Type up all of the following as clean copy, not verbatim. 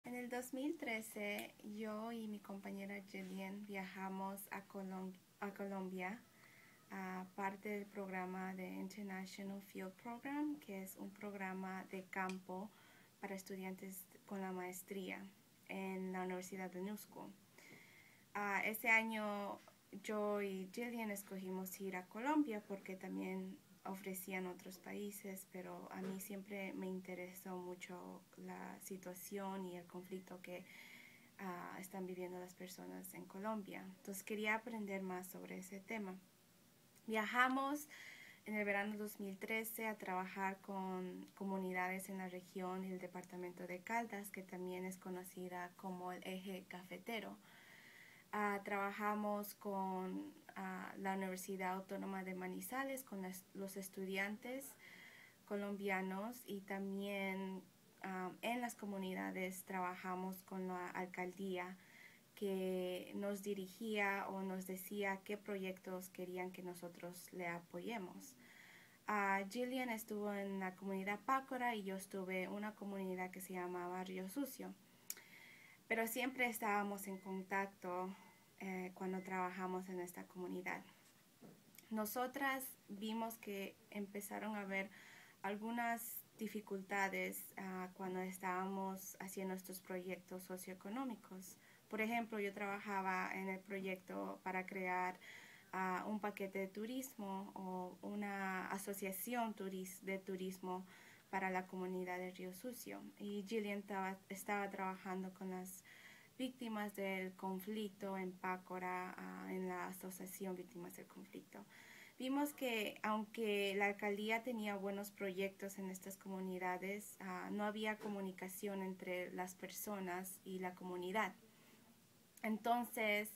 En el 2013, yo y mi compañera Jillian viajamos a Colombia a parte del programa de International Field Program, que es un programa de campo para estudiantes con la maestría en la Universidad de New School. Ese año yo y Jillian escogimos ir a Colombia porque también ofrecían otros países, pero a mí siempre me interesó mucho la situación y el conflicto que están viviendo las personas en Colombia. Entonces quería aprender más sobre ese tema. Viajamos en el verano 2013 a trabajar con comunidades en la región y el departamento de Caldas, que también es conocida como el eje cafetero. Trabajamos con la Universidad Autónoma de Manizales, con los estudiantes colombianos, y también en las comunidades trabajamos con la alcaldía, que nos dirigía o nos decía qué proyectos querían que nosotros le apoyemos. Jillian estuvo en la comunidad Pácora y yo estuve en una comunidad que se llamaba Río Sucio. Pero siempre estábamos en contacto cuando trabajamos en esta comunidad. Nosotras vimos que empezaron a haber algunas dificultades cuando estábamos haciendo estos proyectos socioeconómicos. Por ejemplo, yo trabajaba en el proyecto para crear un paquete de turismo o una asociación de turismo para la comunidad de Río Sucio, y Jillian estaba trabajando con las víctimas del conflicto en Pácora, en la asociación Víctimas del Conflicto. Vimos que aunque la alcaldía tenía buenos proyectos en estas comunidades, no había comunicación entre las personas y la comunidad. Entonces,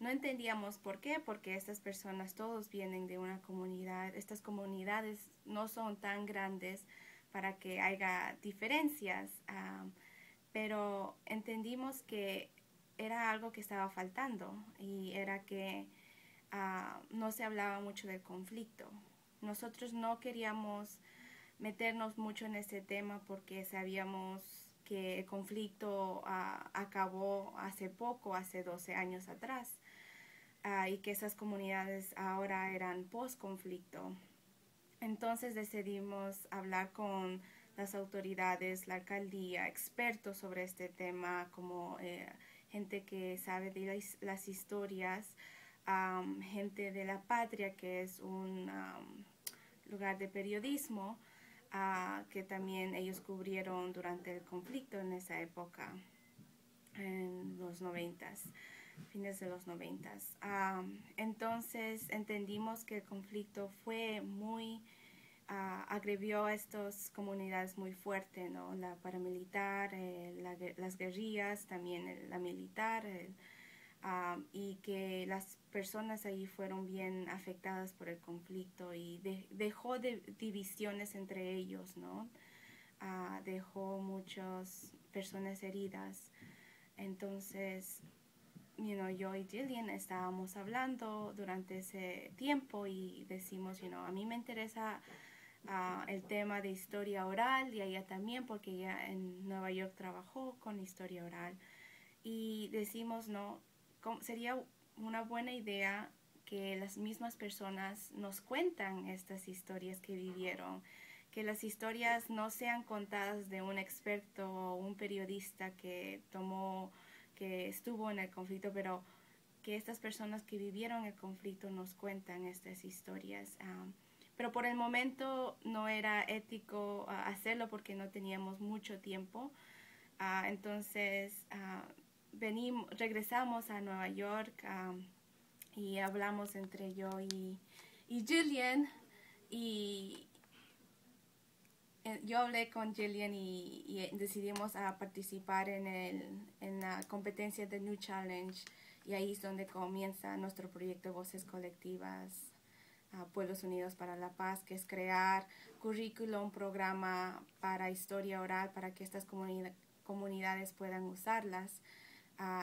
no entendíamos por qué, porque estas personas todos vienen de una comunidad. Estas comunidades no son tan grandes para que haya diferencias, pero entendimos que era algo que estaba faltando, y era que no se hablaba mucho del conflicto. Nosotros no queríamos meternos mucho en ese tema porque sabíamos que el conflicto acabó hace poco, hace 12 años atrás, y que esas comunidades ahora eran post-conflicto. Entonces decidimos hablar con las autoridades, la alcaldía, expertos sobre este tema, como gente que sabe de las historias, gente de La Patria, que es un lugar de periodismo, que también ellos cubrieron durante el conflicto en esa época, en los noventas, fines de los noventas. Entonces entendimos que el conflicto fue muy agredió a estas comunidades muy fuerte, ¿no? La paramilitar, las guerrillas, también la militar, y que las personas allí fueron bien afectadas por el conflicto, y dejó divisiones entre ellos, ¿no? Dejó muchas personas heridas. Entonces, yo y Jillian estábamos hablando durante ese tiempo y decimos, a mí me interesa el tema de historia oral, y a ella también, porque ella en Nueva York trabajó con historia oral. Y decimos, no, sería una buena idea que las mismas personas nos cuentan estas historias que vivieron, que las historias no sean contadas de un experto o un periodista que estuvo en el conflicto, pero que estas personas que vivieron el conflicto nos cuentan estas historias. Pero por el momento no era ético hacerlo porque no teníamos mucho tiempo. Entonces regresamos a Nueva York, y hablamos entre yo y Jillian, y yo hablé con Jillian y decidimos participar en la competencia de New Challenge, y ahí es donde comienza nuestro proyecto Voces Colectivas, Pueblos Unidos para la Paz, que es crear currículum, programa para historia oral para que estas comunidades puedan usarlas,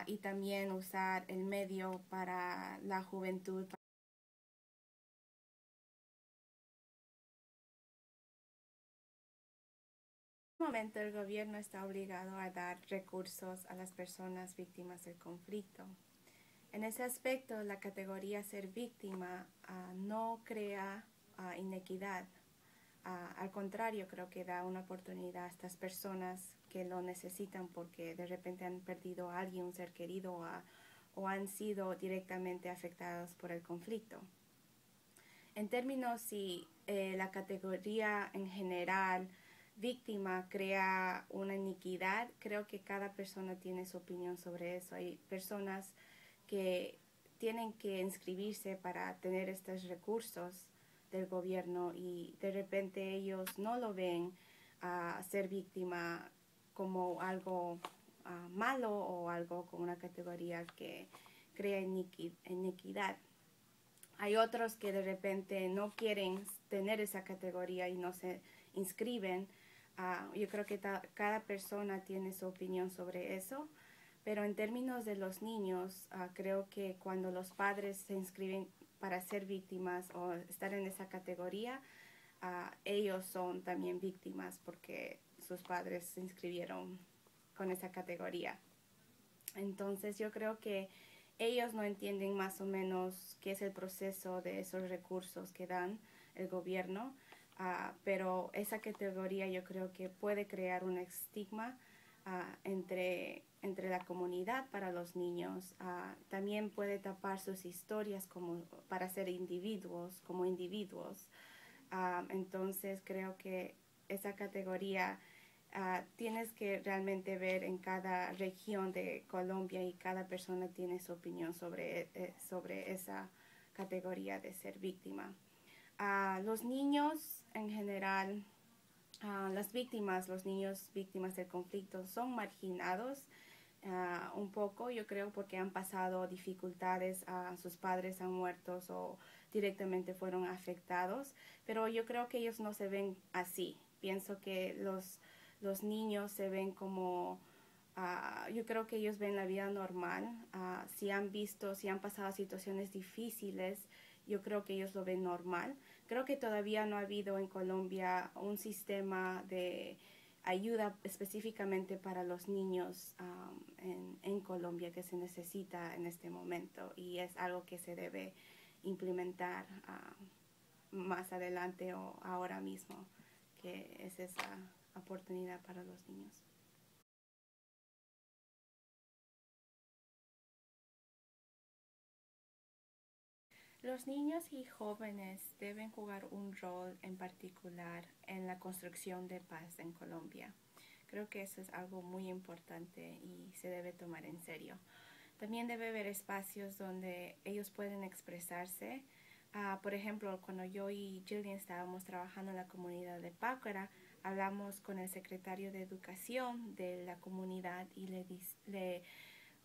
y también usar el medio para la juventud. En este momento el gobierno está obligado a dar recursos a las personas víctimas del conflicto. En ese aspecto, la categoría ser víctima no crea inequidad. Al contrario, creo que da una oportunidad a estas personas que lo necesitan porque de repente han perdido a alguien, un ser querido, o han sido directamente afectados por el conflicto. En términos si la categoría en general víctima crea una iniquidad, creo que cada persona tiene su opinión sobre eso. Hay personas que tienen que inscribirse para tener estos recursos del gobierno y de repente ellos no lo ven a ser víctima como algo malo o algo con una categoría que crea iniquidad. Hay otros que de repente no quieren tener esa categoría y no se inscriben. Yo creo que cada persona tiene su opinión sobre eso, pero en términos de los niños, creo que cuando los padres se inscriben para ser víctimas o estar en esa categoría, ellos son también víctimas porque sus padres se inscribieron con esa categoría. Entonces yo creo que ellos no entienden más o menos qué es el proceso de esos recursos que dan el gobierno, pero esa categoría yo creo que puede crear un estigma entre la comunidad para los niños. También puede tapar sus historias como para ser individuos, como individuos. Entonces creo que esa categoría tienes que realmente ver en cada región de Colombia y cada persona tiene su opinión sobre esa categoría de ser víctima. Los niños en general, las víctimas, los niños víctimas del conflicto son marginados un poco, yo creo, porque han pasado dificultades, sus padres han muerto o directamente fueron afectados, pero yo creo que ellos no se ven así. Pienso que los niños se ven como, yo creo que ellos ven la vida normal. Si han visto, si han pasado situaciones difíciles, yo creo que ellos lo ven normal. Creo que todavía no ha habido en Colombia un sistema de ayuda específicamente para los niños en Colombia que se necesita en este momento y es algo que se debe implementar más adelante o ahora mismo, que es esa oportunidad para los niños. Los niños y jóvenes deben jugar un rol en particular en la construcción de paz en Colombia. Creo que eso es algo muy importante y se debe tomar en serio. También debe haber espacios donde ellos pueden expresarse. Por ejemplo, cuando yo y Jillian estábamos trabajando en la comunidad de Pácara, hablamos con el secretario de Educación de la comunidad y le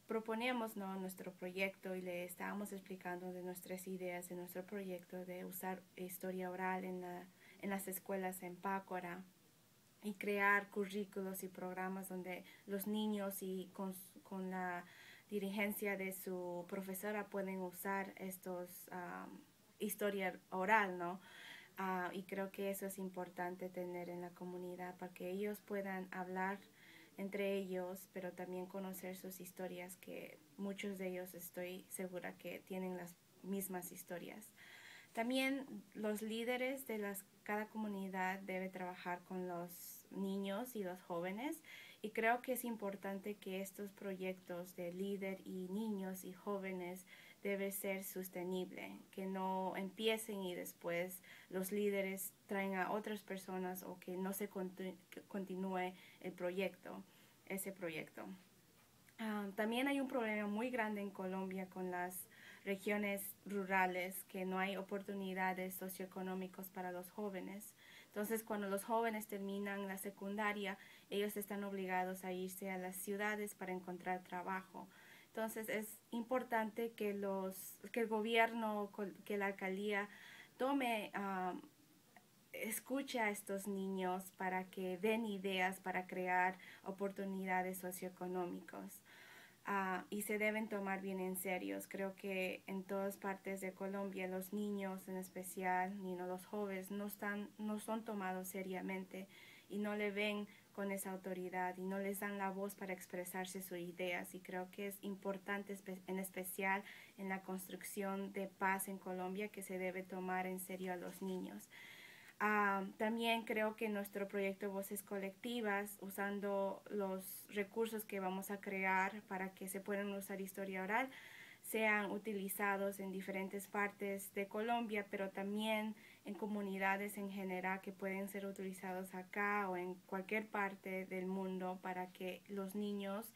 proponíamos, ¿no?, nuestro proyecto y le estábamos explicando de nuestras ideas de nuestro proyecto de usar historia oral en las escuelas en Pácara y crear currículos y programas donde los niños y con la dirigencia de su profesora pueden usar estos historia oral, ¿no? Y creo que eso es importante tener en la comunidad para que ellos puedan hablar entre ellos, pero también conocer sus historias, que muchos de ellos estoy segura que tienen las mismas historias. También los líderes de cada comunidad debe trabajar con los niños y los jóvenes y creo que es importante que estos proyectos de líder y niños y jóvenes debe ser sostenible, que no empiecen y después los líderes traen a otras personas o que no se continúe el proyecto, ese proyecto. También hay un problema muy grande en Colombia con las regiones rurales, que no hay oportunidades socioeconómicas para los jóvenes. Entonces, cuando los jóvenes terminan la secundaria, ellos están obligados a irse a las ciudades para encontrar trabajo. Entonces, es importante que el gobierno, que la alcaldía tome escucha a estos niños para que den ideas para crear oportunidades socioeconómicas. Y se deben tomar bien en serio. Creo que en todas partes de Colombia los niños en especial, los jóvenes no son tomados seriamente y no le ven con esa autoridad y no les dan la voz para expresarse sus ideas. Y creo que es importante, en especial en la construcción de paz en Colombia, que se debe tomar en serio a los niños. También creo que nuestro proyecto Voces Colectivas, usando los recursos que vamos a crear para que se puedan usar historia oral, sean utilizados en diferentes partes de Colombia, pero también en comunidades en general que pueden ser utilizados acá o en cualquier parte del mundo para que los niños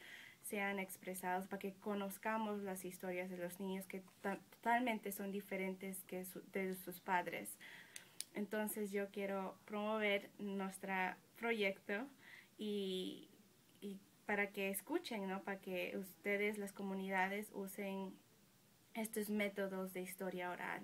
sean expresados, para que conozcamos las historias de los niños que totalmente son diferentes que de sus padres. Entonces yo quiero promover nuestro proyecto y, y para que escuchen, ¿no? Para que ustedes, las comunidades, usen estos métodos de historia oral.